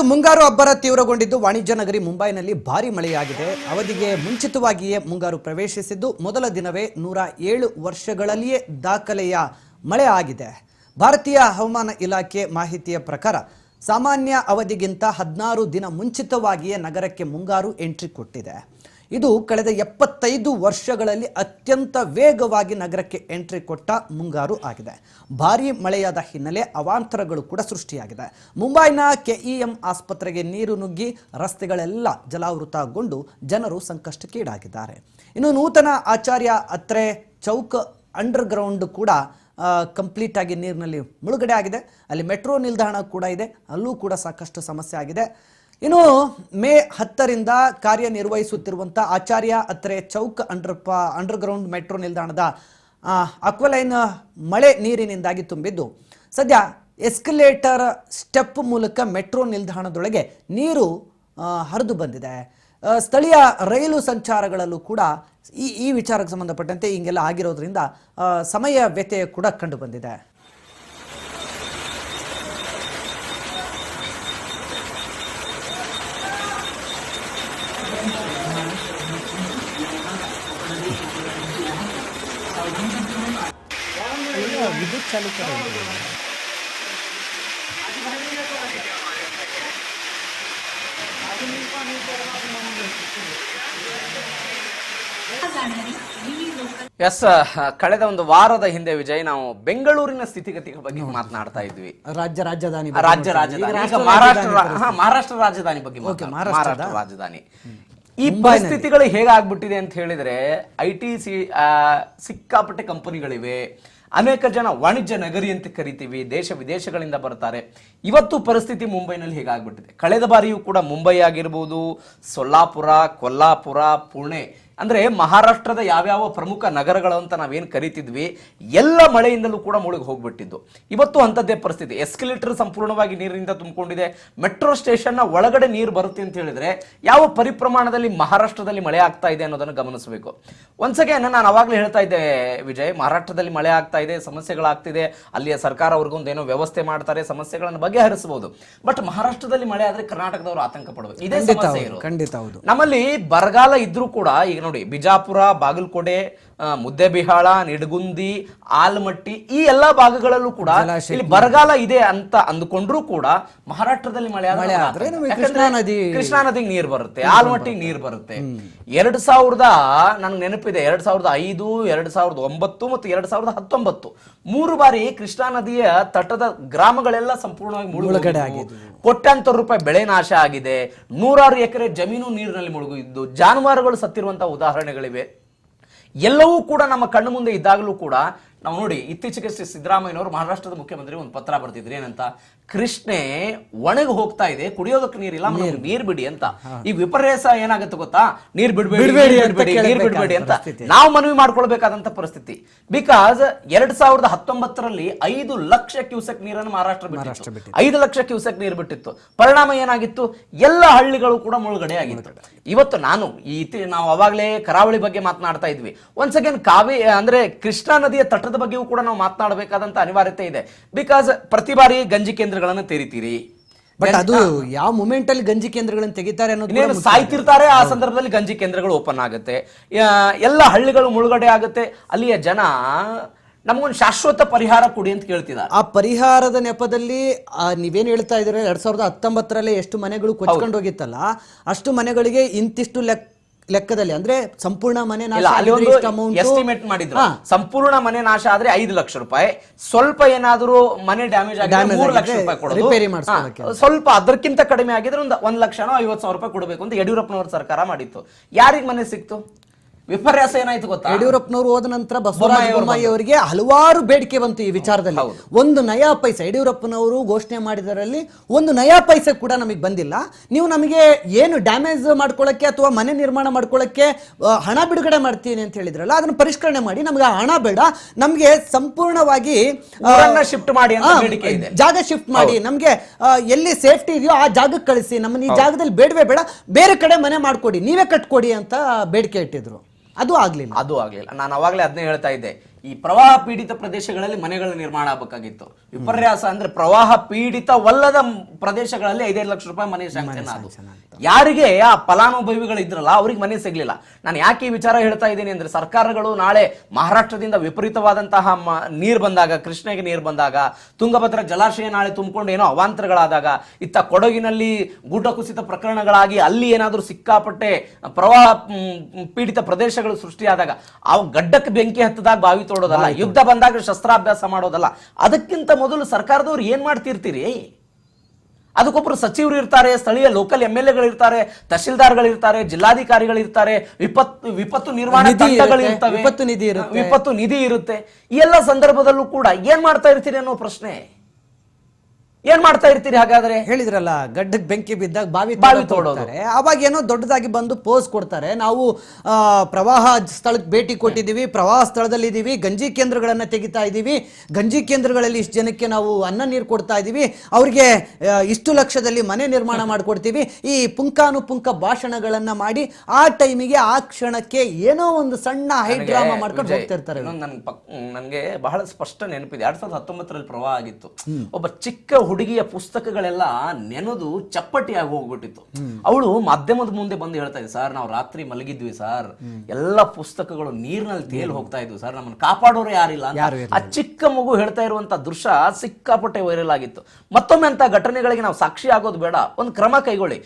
ಮುಂಗಾರು ಅಬ್ಬರ ತೀವ್ರಗೊಂಡಿದ್ದು ವಾಣಿಜ್ಯ ನಗರಿ ಮುಂಬೈನಲ್ಲಿ ಭಾರಿ ಮಳೆಯಾಗಿದೆ. ಅವಧಿಗೆ ಮುಂಚಿತವಾಗಿಯೇ ಮುಂಗಾರು ಪ್ರವೇಶಿಸಿದ್ದು ಮೊದಲ ದಿನವೇ 107 ವರ್ಷಗಳಲ್ಲಿಯೇ ದಾಖಲೆಯ ಮಳೆ ಆಗಿದೆ. ಭಾರತೀಯ ಹವಾಮಾನ ಇಲಾಖೆ ಮಾಹಿತಿಯ ಪ್ರಕಾರ ಸಾಮಾನ್ಯ ಅವಧಿಗಿಂತ 16 ದಿನ ಮುಂಚಿತವಾಗಿಯೇ ನಗರಕ್ಕೆ ಮುಂಗಾರು ಎಂಟ್ರಿ ಕೊಟ್ಟಿದೆ. ಇದು ಕಳೆದ 75 ವರ್ಷಗಳಲ್ಲಿ ಅತ್ಯಂತ ವೇಗವಾಗಿ ನಗರಕ್ಕೆ ಎಂಟ್ರಿ ಕೊಟ್ಟ ಮುಂಗಾರು ಆಗಿದೆ. ಭಾರೀ ಮಳೆಯಾದ ಹಿನ್ನೆಲೆ ಅವಾಂತರಗಳು ಕೂಡ ಸೃಷ್ಟಿಯಾಗಿದೆ. ಮುಂಬೈನ ಕೆಇಎಂ ಆಸ್ಪತ್ರೆಗೆ ನೀರು ನುಗ್ಗಿ ರಸ್ತೆಗಳೆಲ್ಲ ಜಲಾವೃತಗೊಂಡು ಜನರು ಸಂಕಷ್ಟಕ್ಕೀಡಾಗಿದ್ದಾರೆ. ಇನ್ನು ನೂತನ ಆಚಾರ್ಯ ಅತ್ರೆ ಚೌಕ್ ಅಂಡರ್ ಗ್ರೌಂಡ್ ಕೂಡ ಕಂಪ್ಲೀಟ್ ಆಗಿ ನೀರಿನಲ್ಲಿ ಮುಳುಗಡೆ ಆಗಿದೆ. ಅಲ್ಲಿ ಮೆಟ್ರೋ ನಿಲ್ದಾಣ ಕೂಡ ಇದೆ, ಅಲ್ಲೂ ಕೂಡ ಸಾಕಷ್ಟು ಸಮಸ್ಯೆ ಆಗಿದೆ. ಇನ್ನು ಮೇ 10ರಿಂದ ಕಾರ್ಯನಿರ್ವಹಿಸುತ್ತಿರುವಂಥ ಆಚಾರ್ಯ ಅತ್ರೆ ಚೌಕ್ ಅಂಡರ್ಗ್ರೌಂಡ್ ಮೆಟ್ರೋ ನಿಲ್ದಾಣದ ಅಕ್ವಲೈನ್ ಮಳೆ ನೀರಿನಿಂದಾಗಿ ತುಂಬಿದ್ದು ಸದ್ಯ ಎಸ್ಕಲೇಟರ್ ಸ್ಟೆಪ್ ಮೂಲಕ ಮೆಟ್ರೋ ನಿಲ್ದಾಣದೊಳಗೆ ನೀರು ಹರಿದು ಬಂದಿದೆ. ಸ್ಥಳೀಯ ರೈಲು ಸಂಚಾರಗಳಲ್ಲೂ ಕೂಡ ಈ ವಿಚಾರಕ್ಕೆ ಸಂಬಂಧಪಟ್ಟಂತೆ ಹಿಂಗೆಲ್ಲ ಆಗಿರೋದ್ರಿಂದ ಸಮಯ ವ್ಯತ್ಯಯ ಕೂಡ ಕಂಡು ಬಂದಿದೆ. ವಿದ್ಯುತ್ ಚಾಲಿತ ಎಸ್, ಕಳೆದ ಒಂದು ವಾರದ ಹಿಂದೆ ವಿಜಯ್ ನಾವು ಬೆಂಗಳೂರಿನ ಸ್ಥಿತಿಗತಿಗಳ ಬಗ್ಗೆ ಮಾತನಾಡ್ತಾ ಇದ್ವಿ. ರಾಜ್ಯ ರಾಜಧಾನಿ ಮಹಾರಾಷ್ಟ್ರ ರಾಜಧಾನಿ ಬಗ್ಗೆ ಮಹಾರಾಷ್ಟ್ರ ರಾಜಧಾನಿ ಈ ಪರಿಸ್ಥಿತಿಗಳು ಹೇಗಾಗ್ಬಿಟ್ಟಿದೆ ಅಂತ ಹೇಳಿದ್ರೆ ಐಟಿ ಸಿಕ್ಕಾಪಟ್ಟೆ ಕಂಪನಿಗಳಿವೆ, ಅನೇಕ ಜನ ವಾಣಿಜ್ಯ ನಗರಿ ಅಂತ ಕರಿತೀವಿ, ದೇಶ ವಿದೇಶಗಳಿಂದ ಬರ್ತಾರೆ. ಇವತ್ತು ಪರಿಸ್ಥಿತಿ ಮುಂಬೈನಲ್ಲಿ ಹೇಗಾಗ್ಬಿಟ್ಟಿದೆ. ಕಳೆದ ಬಾರಿಯೂ ಕೂಡ ಮುಂಬೈ ಆಗಿರ್ಬೋದು, ಸೊಲ್ಲಾಪುರ, ಕೊಲ್ಲಾಪುರ, ಪುಣೆ, ಅಂದ್ರೆ ಮಹಾರಾಷ್ಟ್ರದ ಯಾವ್ಯಾವ ಪ್ರಮುಖ ನಗರಗಳು ಅಂತ ನಾವೇನು ಕರಿತಿದ್ವಿ ಎಲ್ಲ ಮಳೆಯಿಂದಲೂ ಕೂಡ ಮುಳುಗಿ ಹೋಗ್ಬಿಟ್ಟಿದ್ದು. ಇವತ್ತು ಅಂಥದ್ದೇ ಪರಿಸ್ಥಿತಿ. ಎಸ್ಕಲೇಟರ್ ಸಂಪೂರ್ಣವಾಗಿ ನೀರಿನಿಂದ ತುಂಬಿಕೊಂಡಿದೆ. ಮೆಟ್ರೋ ಸ್ಟೇಷನ್ನ ಒಳಗಡೆ ನೀರು ಬರುತ್ತೆ ಅಂತ ಹೇಳಿದ್ರೆ ಯಾವ ಪರಿಪ್ರಮಾಣದಲ್ಲಿ ಮಹಾರಾಷ್ಟ್ರದಲ್ಲಿ ಮಳೆ ಆಗ್ತಾ ಇದೆ ಅನ್ನೋದನ್ನು ಗಮನಿಸಬೇಕು. ಒಂದ್ಸಗೆ ನಾನು ಅವಾಗಲೇ ಹೇಳ್ತಾ ಇದ್ದೆ ವಿಜಯ್, ಮಹಾರಾಷ್ಟ್ರದಲ್ಲಿ ಮಳೆ ಆಗ್ತಾ ಇದೆ, ಸಮಸ್ಯೆಗಳಾಗ್ತಿದೆ, ಅಲ್ಲಿಯ ಸರ್ಕಾರ ಅವ್ರಿಗೊಂದೇನೋ ವ್ಯವಸ್ಥೆ ಮಾಡ್ತಾರೆ, ಸಮಸ್ಯೆಗಳನ್ನು ಬಗೆಹರಿಸಬಹುದು. ಬಟ್ ಮಹಾರಾಷ್ಟ್ರದಲ್ಲಿ ಮಳೆ ಆದ್ರೆ ಕರ್ನಾಟಕದವರು ಆತಂಕ ಪಡಬೇಕು. ಇದೇ ಸಮಸ್ಯೆ ಇರೋದು. ನಮ್ಮಲ್ಲಿ ಬರಗಾಲ ಇದ್ರೂ ಕೂಡ ಈಗ ನೋಡಿ, ಬಿಜಾಪುರ, ಬಾಗಲಕೋಟೆ, ಮುದ್ದೆಬಿಹಾಳ, ನಿಡಗುಂದಿ, ಆಲಮಟ್ಟಿ ಈ ಎಲ್ಲಾ ಭಾಗಗಳಲ್ಲೂ ಕೂಡ ಇಲ್ಲಿ ಬರಗಾಲ ಇದೆ ಅಂತ ಅಂದುಕೊಂಡ್ರು ಕೂಡ ಮಹಾರಾಷ್ಟ್ರದಲ್ಲಿ ಮಳೆ ಆದ್ರೆ ಕೃಷ್ಣಾ ನದಿಗೆ ನೀರು ಬರುತ್ತೆ, ಆಲಮಟ್ಟಿಗೆ ನೀರು ಬರುತ್ತೆ. 2000 ನನಗೆ ನೆನಪಿದೆ, 2005, 2009 ಮತ್ತು 2019 3 ಬಾರಿ ಕೃಷ್ಣಾ ನದಿಯ ತಟದ ಗ್ರಾಮಗಳೆಲ್ಲ ಸಂಪೂರ್ಣವಾಗಿ ಮುಳುಗಡೆ ಆಗಿದೆ. ಕೋಟ್ಯಾಂತರ ರೂಪಾಯಿ ಬೆಳೆ ನಾಶ ಆಗಿದೆ. 100 ಎಕರೆ ಜಮೀನು ನೀರಿನಲ್ಲಿ ಮುಳುಗಿದ್ದು, ಜಾನುವಾರುಗಳು ಸತ್ತಿರುವಂತಹ ಉದಾಹರಣೆಗಳಿವೆ. ಎಲ್ಲವೂ ಕೂಡ ನಮ್ಮ ಕಣ್ಣು ಮುಂದೆ ಇದ್ದಾಗಲೂ ಕೂಡ ನಾವು ನೋಡಿ, ಇತ್ತೀಚೆಗೆ ಸಿದ್ದರಾಮಯ್ಯನವರು ಮಹಾರಾಷ್ಟ್ರದ ಮುಖ್ಯಮಂತ್ರಿ ಒಂದು ಪತ್ರ ಬರ್ತಿದ್ರು. ಏನಂತ? ಕೃಷ್ಣೆ ಒಣಗಿ ಹೋಗ್ತಾ ಇದೆ, ಕುಡಿಯೋದಕ್ಕೆ ನೀರಿಲ್ಲ, ನೀರ್ ಬಿಡಿ ಅಂತ. ಈ ವಿಪರ್ಯಾಸ ಏನಾಗುತ್ತೆ ಗೊತ್ತಾ? ನೀರ್ ಬಿಡ್ಬೇಡಿ ಅಂತ ನಾವು ಮನವಿ ಮಾಡ್ಕೊಳ್ಬೇಕಾದಂತ ಪರಿಸ್ಥಿತಿ. ಬಿಕಾಸ್ 2019ರಲ್ಲಿ 5 ಲಕ್ಷ ಕ್ಯೂಸೆಕ್ ನೀರನ್ನು ಮಹಾರಾಷ್ಟ್ರ ಬಿಟ್ಟಿತ್ತು. 5 ಲಕ್ಷ ಕ್ಯೂಸೆಕ್ ನೀರು ಬಿಟ್ಟಿತ್ತು. ಪರಿಣಾಮ ಏನಾಗಿತ್ತು? ಎಲ್ಲ ಹಳ್ಳಿಗಳು ಕೂಡ ಮುಳುಗಡೆ ಆಗಿತ್ತು. ಇವತ್ತು ನಾವು ಅವಾಗಲೇ ಕರಾವಳಿ ಬಗ್ಗೆ ಮಾತನಾಡ್ತಾ ಇದ್ವಿ. ಒನ್ಸ್ ಅಗೇನ್ ಅಂದ್ರೆ ಕೃಷ್ಣಾ ನದಿಯ ತಟದ ಬಗ್ಗೆಯೂ ಕೂಡ ನಾವು ಮಾತನಾಡಬೇಕಾದಂತ ಅನಿವಾರ್ಯತೆ ಇದೆ. ಬಿಕಾಸ್ ಪ್ರತಿ ಬಾರಿ ಗಂಜಿ ಕೇಂದ್ರಗಳನ್ನು ತೆರಿತೀರಿ, ಬಟ್ ಅದು ಯಾವ ಮೂಮೆಂಟ್ ಅಲ್ಲಿ ಗಂಜಿ ಕೇಂದ್ರಗಳನ್ನು ತೆಗಿತಾರೆ ಅನ್ನೋದು ಸಾಯ್ತಿರ್ತಾರೆ. ಆ ಸಂದರ್ಭದಲ್ಲಿ ಗಂಜಿ ಕೇಂದ್ರಗಳು ಓಪನ್ ಆಗುತ್ತೆ, ಎಲ್ಲ ಹಳ್ಳಿಗಳು ಮುಳುಗಡೆ ಆಗುತ್ತೆ. ಅಲ್ಲಿಯ ಜನ ನಮಗೊಂದು ಶಾಶ್ವತ ಪರಿಹಾರ ಕೊಡಿ ಅಂತ ಕೇಳ್ತಿದ್ದಾರೆ. ಆ ಪರಿಹಾರದ ನೆಪದಲ್ಲಿ ನೀವೇನ್ ಹೇಳ್ತಾ ಇದ್ರೆ 2019ರಲ್ಲಿ ಎಷ್ಟು ಮನೆಗಳು ಕೊಚ್ಕೊಂಡು ಹೋಗಿತ್ತಲ್ಲ, ಅಷ್ಟು ಮನೆಗಳಿಗೆ ಇಂತಿಷ್ಟು ಲೆಕ್ಕದಲ್ಲಿ, ಅಂದ್ರೆ ಸಂಪೂರ್ಣ ಮನೆ ಎಸ್ಟಿಮೇಟ್ ಮಾಡಿದ್ರು. ಸಂಪೂರ್ಣ ಮನೆ ನಾಶ ಆದ್ರೆ 5 ಲಕ್ಷ ರೂಪಾಯಿ, ಸ್ವಲ್ಪ ಏನಾದ್ರೂ ಮನೆ ಡ್ಯಾಮೇಜ್ ಆಗಿದೆ 3 ಲಕ್ಷ ರೂಪಾಯಿ ಕೊಡೋದು, ಸ್ವಲ್ಪ ಅದಕ್ಕಿಂತ ಕಡಿಮೆ ಆಗಿದ್ರೆ 1 ಲಕ್ಷನೋ 50,000 ರೂಪಾಯಿ ಕೊಡಬೇಕು ಅಂತ ಯಡಿಯೂರಪ್ಪನವರ ಸರ್ಕಾರ ಮಾಡಿತ್ತು. ಯಾರಿಗ್ ಮನೆ ಸಿಕ್ತು? ವಿಪರ್ಯಾಸ ಏನಾಯ್ತು ಗೊತ್ತಾ? ಯಡಿಯೂರಪ್ಪನವರು ಹೋದ ನಂತರ ಬಸವರಾಜ ಬೊಮ್ಮಾಯಿ ಅವರಿಗೆ ಹಲವಾರು ಬೇಡಿಕೆ ಬಂತು ಈ ವಿಚಾರದಲ್ಲಿ. ಒಂದು ನಯಾ ಪೈಸೆ ಯಡಿಯೂರಪ್ಪನವರು ಘೋಷಣೆ ಮಾಡಿದರಲ್ಲಿ ಒಂದು ನಯಾ ಪೈಸೆ ಕೂಡ ನಮಗೆ ಬಂದಿಲ್ಲ. ನೀವು ನಮಗೆ ಏನು ಡ್ಯಾಮೇಜ್ ಮಾಡ್ಕೊಳ್ಳಕ್ಕೆ ಅಥವಾ ಮನೆ ನಿರ್ಮಾಣ ಮಾಡ್ಕೊಳ್ಳಕ್ಕೆ ಹಣ ಬಿಡುಗಡೆ ಮಾಡ್ತೀನಿ ಅಂತ ಹೇಳಿದ್ರಲ್ಲ, ಅದನ್ನು ಪರಿಷ್ಕರಣೆ ಮಾಡಿ, ನಮ್ಗೆ ಹಣ ಬೇಡ, ನಮ್ಗೆ ಸಂಪೂರ್ಣವಾಗಿ ಶಿಫ್ಟ್ ಮಾಡಿ, ಜಾಗ ಶಿಫ್ಟ್ ಮಾಡಿ, ನಮ್ಗೆ ಎಲ್ಲಿ ಸೇಫ್ಟಿ ಇದೆಯೋ ಆ ಜಾಗಕ್ಕೆ ಕಳಿಸಿ, ನಮ್ಮನ್ನ ಈ ಜಾಗದಲ್ಲಿ ಬೇಡವೇ ಬೇಡ, ಬೇರೆ ಕಡೆ ಮನೆ ಮಾಡ್ಕೊಡಿ, ನೀವೇ ಕಟ್ಕೊಡಿ ಅಂತ ಬೇಡಿಕೆ ಇಟ್ಟಿದ್ರು. ಅದು ಆಗ್ಲಿಲ್ಲ. ನಾನು ಅವಾಗಲೇ ಅದನ್ನೇ ಹೇಳ್ತಾ ಇದ್ದೆ. ಈ ಪ್ರವಾಹ ಪೀಡಿತ ಪ್ರದೇಶಗಳಲ್ಲಿ ಮನೆಗಳ ನಿರ್ಮಾಣ ಆಗಬೇಕಾಗಿತ್ತು. ವಿಪರ್ಯಾಸ ಅಂದ್ರೆ ಪ್ರವಾಹ ಪೀಡಿತವಲ್ಲದ ಪ್ರದೇಶಗಳಲ್ಲಿ 5 ಲಕ್ಷ ರೂಪಾಯಿ ಮನೆ ಶಾಂಕ್ಷನ್ ಆದವು. ಯಾರಿಗೆ ಆ ಫಲಾನುಭವಿಗಳು ಇದ್ರಲ್ಲ ಅವ್ರಿಗೆ ಮನೆ ಸಿಗ್ಲಿಲ್ಲ. ನಾನು ಯಾಕೆ ಈ ವಿಚಾರ ಹೇಳ್ತಾ ಇದ್ದೀನಿ ಅಂದ್ರೆ, ಸರ್ಕಾರಗಳು ನಾಳೆ ಮಹಾರಾಷ್ಟ್ರದಿಂದ ವಿಪರೀತವಾದಂತಹ ನೀರು ಬಂದಾಗ, ಕೃಷ್ಣೆಗೆ ನೀರು ಬಂದಾಗ, ತುಂಗಭದ್ರಾ ಜಲಾಶಯ ನಾಳೆ ತುಂಬಿಕೊಂಡು ಏನೋ ಅವಾಂತರಗಳಾದಾಗ, ಇತ್ತ ಕೊಡಗಿನಲ್ಲಿ ಗುಡ್ಡ ಕುಸಿತ ಪ್ರಕರಣಗಳಾಗಿ ಅಲ್ಲಿ ಏನಾದರೂ ಸಿಕ್ಕಾಪಟ್ಟೆ ಪ್ರವಾಹ ಪೀಡಿತ ಪ್ರದೇಶಗಳು ಸೃಷ್ಟಿಯಾದಾಗ ಅವು ಗಡ್ಡಕ್ಕೆ ಬೆಂಕಿ ಹತ್ತದಾಗ ಬಾವಿ ತೋಡೋದಲ್ಲ, ಯುದ್ಧ ಬಂದಾಗ ಶಸ್ತ್ರಾಭ್ಯಾಸ ಮಾಡೋದಲ್ಲ. ಅದಕ್ಕಿಂತ ಮೊದಲು ಸರ್ಕಾರದವ್ರು ಏನ್ ಮಾಡ್ತಿರ್ತೀರಿ? ಅದಕ್ಕೊಬ್ಬರು ಸಚಿವರು ಇರ್ತಾರೆ, ಸ್ಥಳೀಯ ಲೋಕಲ್ MLA ಇರ್ತಾರೆ, ತಹಶೀಲ್ದಾರ್ಗಳಿರ್ತಾರೆ, ಜಿಲ್ಲಾಧಿಕಾರಿಗಳಿರ್ತಾರೆ, ವಿಪತ್ತು ನಿರ್ವಹಣಾ ತಂಡಗಳಿರ್ತವೆ, ವಿಪತ್ತು ನಿಧಿ ಇರುತ್ತೆ. ಈ ಎಲ್ಲ ಸಂದರ್ಭದಲ್ಲೂ ಕೂಡ ಏನ್ ಮಾಡ್ತಾ ಇರ್ತೀರಿ ಅನ್ನೋ ಪ್ರಶ್ನೆ. ಏನ್ ಮಾಡ್ತಾ ಇರ್ತೀರಿ ಹಾಗಾದ್ರೆ? ಹೇಳಿದ್ರಲ್ಲ, ಗಡ್ಡಕ್ಕೆ ಬೆಂಕಿ ಬಿದ್ದಾಗ ಬಾವಿ ತೋಡ್ತಾರೆ. ಅವಾಗ ಏನೋ ದೊಡ್ಡದಾಗಿ ಬಂದು ಪೋಸ್ ಕೊಡ್ತಾರೆ. ನಾವು ಪ್ರವಾಹ ಸ್ಥಳಕ್ಕೆ ಭೇಟಿ ಕೊಟ್ಟಿದ್ದೀವಿ, ಪ್ರವಾಹ ಸ್ಥಳದಲ್ಲಿ ಇದ್ದೀವಿ, ಗಂಜಿ ಕೇಂದ್ರಗಳನ್ನ ತೆಗಿತಾ ಇದ್ದೀವಿ, ಗಂಜಿ ಕೇಂದ್ರಗಳಲ್ಲಿ ಇಷ್ಟು ಜನಕ್ಕೆ ನಾವು ಅನ್ನ ನೀರು ಕೊಡ್ತಾ ಇದ್ದೀವಿ, ಅವ್ರಿಗೆ ಇಷ್ಟು ಲಕ್ಷದಲ್ಲಿ ಮನೆ ನಿರ್ಮಾಣ ಮಾಡಿಕೊಡ್ತೀವಿ, ಈ ಪುಂಖಾನುಪುಂಖ ಭಾಷಣಗಳನ್ನ ಮಾಡಿ ಆ ಟೈಮಿಗೆ ಆ ಕ್ಷಣಕ್ಕೆ ಏನೋ ಒಂದು ಸಣ್ಣ ಹೈ ಡ್ರಾಮಾ ಮಾಡ್ಕೊಂಡು ಹೋಗ್ತಿರ್ತಾರೆ. ನನ್ಗೆ ಬಹಳ ಸ್ಪಷ್ಟ ನೆನಪಿದೆ, 2019ರಲ್ಲಿ ಪ್ರವಾಹ ಆಗಿತ್ತು. ಒಬ್ಬ ಚಿಕ್ಕ ಹುಡುಗಿಯ ಪುಸ್ತಕಗಳೆಲ್ಲ ನೆನೆದು ಚಪ್ಪಟಿಯಾಗಿ ಹೋಗ್ಬಿಟ್ಟಿತ್ತು. ಅವಳು ಮಾಧ್ಯಮದ ಮುಂದೆ ಬಂದು ಹೇಳ್ತಾ ಇದ್ದೆ, ಸರ್ ನಾವು ರಾತ್ರಿ ಮಲಗಿದ್ವಿ ಸರ್, ಎಲ್ಲ ಪುಸ್ತಕಗಳು ನೀರಿನಲ್ಲಿ ತೇಲ್ ಹೋಗ್ತಾ ಇದ್ವಿ ಸರ್, ನಮ್ಮನ್ನು ಕಾಪಾಡೋರು ಯಾರಿಲ್ಲ ಅಂತ ಆ ಚಿಕ್ಕ ಮಗು ಹೇಳ್ತಾ ಇರುವಂತ ದೃಶ್ಯ ಸಿಕ್ಕಾಪಟ್ಟೆ ವೈರಲ್ ಆಗಿತ್ತು. ಮತ್ತೊಮ್ಮೆ ಅಂತ ಘಟನೆಗಳಿಗೆ ನಾವು ಸಾಕ್ಷಿ ಆಗೋದು ಬೇಡ, ಒಂದು ಕ್ರಮ ಕೈಗೊಳ್ಳಿ.